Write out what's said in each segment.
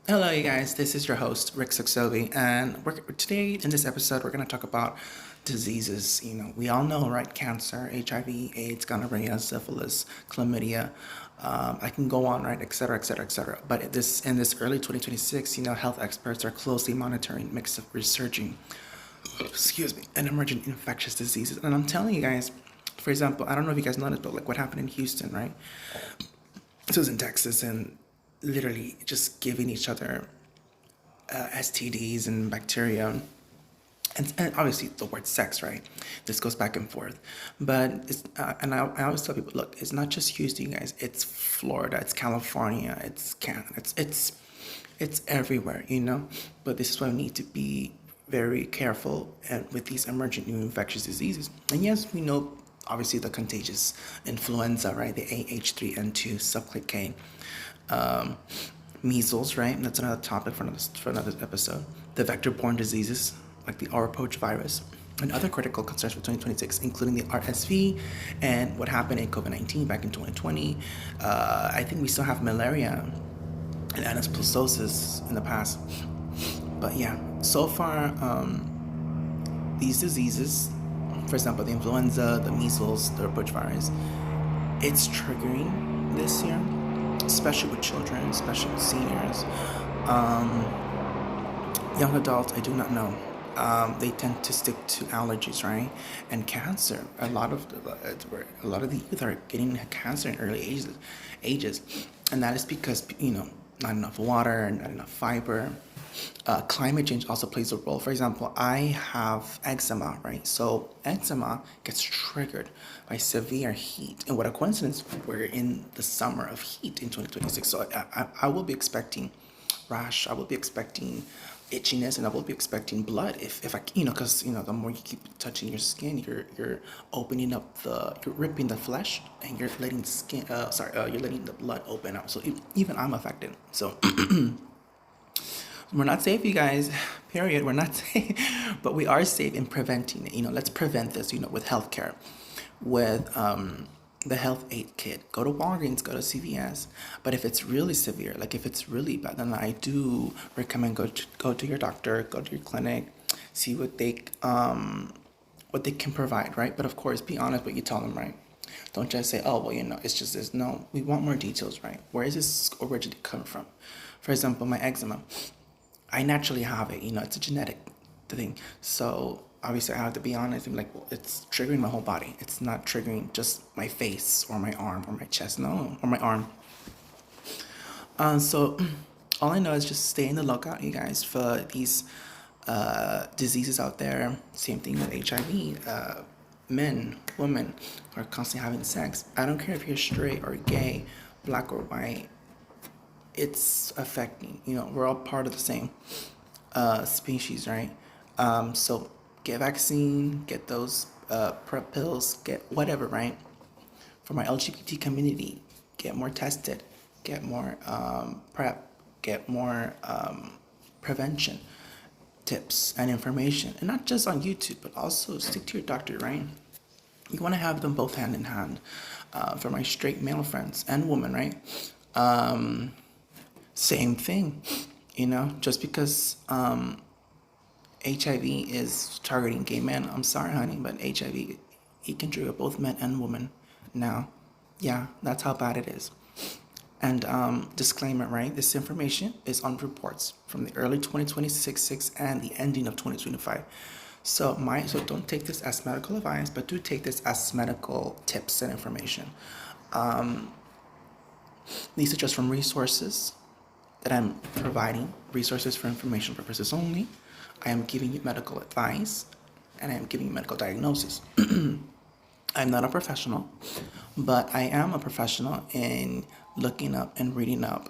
Hello, you guys. This is your host, Rick Saxovi, and today in this episode, we're going to talk about diseases. We all know, right? Cancer, HIV, AIDS, gonorrhea, syphilis, chlamydia. I can go on, right? Et cetera, et cetera, et cetera. But in this early 2026, health experts are closely monitoring mix of resurging, excuse me, and emergent infectious diseases. And I'm telling you guys, for example, I don't know if you guys noticed, but like what happened in Houston, right? This was in Texas, and literally just giving each other STDs and bacteria. And obviously the word sex, right? This goes back and forth. But I always tell people, look, it's not just Houston, guys. It's Florida, it's California, it's Canada, it's everywhere, But this is why we need to be very careful and with these emergent new infectious diseases. And yes, we know obviously the contagious influenza, right? The AH3N2 subclade K. Measles, right? That's another topic for another episode. The vector-borne diseases like the Oropouche virus and other critical concerns for 2026, including the RSV and what happened in COVID-19 back in 2020. I think we still have malaria and anaplasmosis in the past. But yeah, so far, these diseases, for example, the influenza, the measles, the Oropouche virus, it's triggering this year, especially with children, especially with seniors. Young adults, I do not know. They tend to stick to allergies, right? And cancer. A lot of the youth are getting cancer in early ages, and that is because not enough water, not enough fiber. Climate change also plays a role. For example, I have eczema, right? So eczema gets triggered by severe heat, and what a coincidence! We're in the summer of heat in 2026, so I will be expecting rash. I will be expecting itchiness, and I will be expecting blood if I because the more you keep touching your skin, you're opening up you're ripping the flesh, and you're letting you're letting the blood open up. So even I'm affected. So we're not safe, you guys. Period. We're not safe, but we are safe in preventing it. Let's prevent this. With healthcare, with the health aid kit. Go to Walgreens. Go to CVS. But if it's really severe, like if it's really bad, then I do recommend go to your doctor, go to your clinic, see what they can provide, right? But of course, be honest what you tell them, right? Don't just say, oh, well, it's just this. No, we want more details, right? Where is this originally come from? For example, my eczema. I naturally have it, it's a genetic thing. So obviously I have to be honest and be like, well, it's triggering my whole body. It's not triggering just my face or my arm or my chest, no, or my arm. So all I know is just stay in the lookout, you guys, for these diseases out there. Same thing with HIV. Men, women are constantly having sex. I don't care if you're straight or gay, black or white. It's affecting. We're all part of the same species, right? So get vaccine, get those PrEP pills, get whatever, right? For my LGBT community, get more tested, get more PrEP, get more prevention tips and information, and not just on YouTube, but also stick to your doctor, right? You want to have them both hand in hand. For my straight male friends and women, right? Same thing, just because HIV is targeting gay men, I'm sorry, honey, but HIV, it can trigger both men and women now. Yeah, that's how bad it is. And disclaimer, right? This information is on reports from the early 2026 and the ending of 2025. So don't take this as medical advice, but do take this as medical tips and information. These are just from resources that I'm providing, resources for information purposes only. I am giving you medical advice, and I am giving you medical diagnosis. I'm not a professional, but I am a professional in looking up and reading up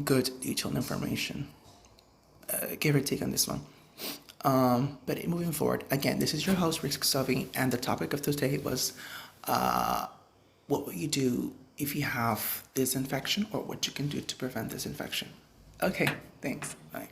good detailed information. Give or take on this one. But moving forward, again, this is your host, Rick Savi, and the topic of today was what will you do if you have this infection, or what you can do to prevent this infection. Okay, thanks. Bye.